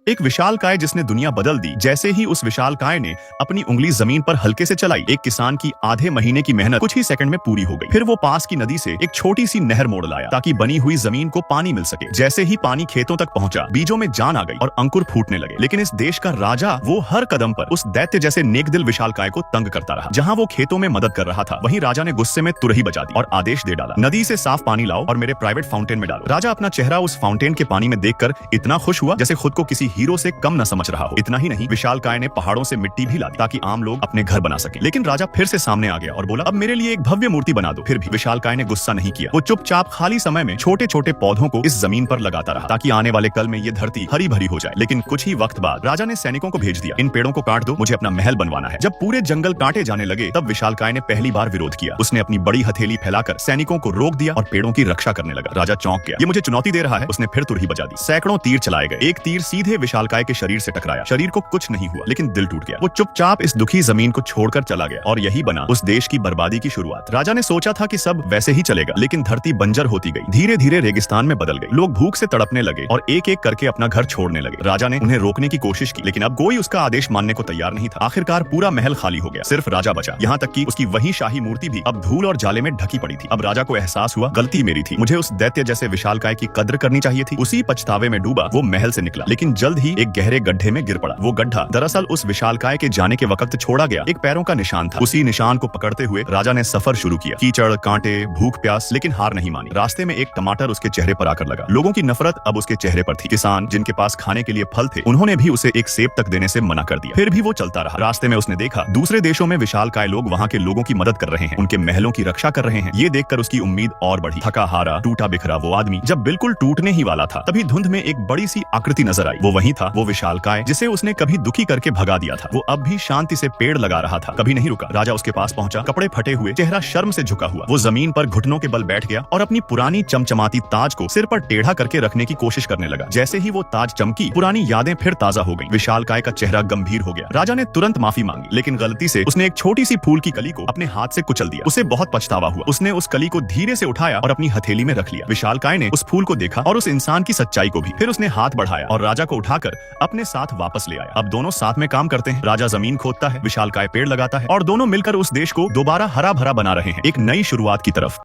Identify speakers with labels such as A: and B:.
A: एक विशालकाय जिसने दुनिया बदल दी। जैसे ही उस विशालकाय ने अपनी उंगली जमीन पर हल्के से चलाई, एक किसान की आधे महीने की मेहनत कुछ ही सेकंड में पूरी हो गई। फिर वो पास की नदी से एक छोटी सी नहर मोड़ लाया ताकि बनी हुई जमीन को पानी मिल सके। जैसे ही पानी खेतों तक पहुंचा, बीजों में जान आ गई और अंकुर फूटने लगे। लेकिन इस देश का राजा वो हर कदम पर उस दैत्य जैसे नेकदिल विशालकाय को तंग करता रहा। जहां वो खेतों में मदद कर रहा था, वहीं राजा ने गुस्से में तुरही बजा दी और आदेश दे डाला, नदी से साफ पानी लाओ और मेरे प्राइवेट फाउंटेन में डालो। राजा अपना चेहरा उस फाउंटेन के पानी में देखकर इतना खुश हुआ जैसे खुद को किसी हीरो से कम न समझ रहा हो। इतना ही नहीं, विशालकाय ने पहाड़ों से मिट्टी भी ला दी ताकि आम लोग अपने घर बना सके। लेकिन राजा फिर से सामने आ गया और बोला, अब मेरे लिए एक भव्य मूर्ति बना दो। फिर भी विशालकाय ने गुस्सा नहीं किया। वो चुपचाप खाली समय में छोटे छोटे पौधों को इस जमीन पर लगाता रहा ताकि आने वाले कल में ये धरती हरी भरी हो जाए। लेकिन कुछ ही वक्त बाद राजा ने सैनिकों को भेज दिया, इन पेड़ों को काट दो, मुझे अपना महल बनवाना है। जब पूरे जंगल काटे जाने लगे, तब विशालकाय ने पहली बार विरोध किया। उसने अपनी बड़ी हथेली फैलाकर सैनिकों को रोक दिया और पेड़ों की रक्षा करने लगा। राजा चौंक गया, ये मुझे चुनौती दे रहा है। उसने फिर तुरही बजा दी। सैकड़ों तीर चलाए गए। एक तीर सीधे विशालकाय के शरीर से टकराया। शरीर को कुछ नहीं हुआ, लेकिन दिल टूट गया। वो चुपचाप इस दुखी जमीन को छोड़कर चला गया और यही बना उस देश की बर्बादी की शुरुआत। राजा ने सोचा था कि सब वैसे ही चलेगा, लेकिन धरती बंजर होती गई, धीरे धीरे रेगिस्तान में बदल गई। लोग भूख से तड़पने लगे और एक एक करके अपना घर छोड़ने लगे। राजा ने उन्हें रोकने की कोशिश की, लेकिन अब कोई उसका आदेश मानने को तैयार नहीं था। आखिरकार पूरा महल खाली हो गया, सिर्फ राजा बचा। यहाँ तक कि उसकी वही शाही मूर्ति भी अब धूल और जाले में ढकी पड़ी थी। अब राजा को एहसास हुआ, गलती मेरी थी, मुझे उस दैत्य जैसे विशालकाय की कद्र करनी चाहिए थी। उसी पछतावे में डूबा वो महल से निकला, लेकिन जल्द ही एक गहरे गड्ढे में गिर पड़ा। वो गड्ढा दरअसल उस विशालकाय के जाने के वक्त छोड़ा गया एक पैरों का निशान था। उसी निशान को पकड़ते हुए राजा ने सफर शुरू किया। कीचड़, कांटे, भूख प्यास, लेकिन हार नहीं मानी। रास्ते में एक टमाटर उसके चेहरे पर आकर लगा। लोगों की नफरत अब उसके चेहरे पर थी। किसान जिनके पास खाने के लिए फल थे, उन्होंने भी उसे एक सेब तक देने से मना कर दिया। फिर भी वो चलता रहा। रास्ते में उसने देखा, दूसरे देशों में विशालकाय लोग वहाँ के लोगों की मदद कर रहे हैं, उनके महलों की रक्षा कर रहे हैं। ये देखकर उसकी उम्मीद और बढ़ी। थका हारा, टूटा बिखरा वो आदमी जब बिल्कुल टूटने ही वाला था, तभी धुंध में एक बड़ी सी आकृति नजर आई। वो वही था, वो विशालकाय जिसे उसने कभी दुखी करके भगा दिया था। वो अब भी शांति से पेड़ लगा रहा था, कभी नहीं रुका। राजा उसके पास पहुंचा, कपड़े फटे हुए, चेहरा शर्म से झुका हुआ। वो जमीन पर घुटनों के बल बैठ गया और अपनी पुरानी चमचमाती ताज को सिर पर टेढ़ा करके रखने की कोशिश करने लगा। जैसे ही वो ताज चमकी, पुरानी यादें फिर ताजा हो गईं। विशालकाय का चेहरा गंभीर हो गया। राजा ने तुरंत माफी मांगी, लेकिन गलती से उसने एक छोटी सी फूल की कली को अपने हाथ से कुचल दिया। उसे बहुत पछतावा हुआ। उसने उस कली को धीरे से उठाया और अपनी हथेली में रख लिया। विशालकाय ने उस फूल को देखा और उस इंसान की सच्चाई को भी। फिर उसने हाथ बढ़ाया और राजा को उठाकर अपने साथ वापस ले आया। अब दोनों साथ में काम करते हैं। राजा जमीन खोदता है, विशालकाय पेड़ लगाता है और दोनों मिलकर उस देश को दोबारा हरा भरा बना रहे हैं, एक नई शुरुआत की तरफ।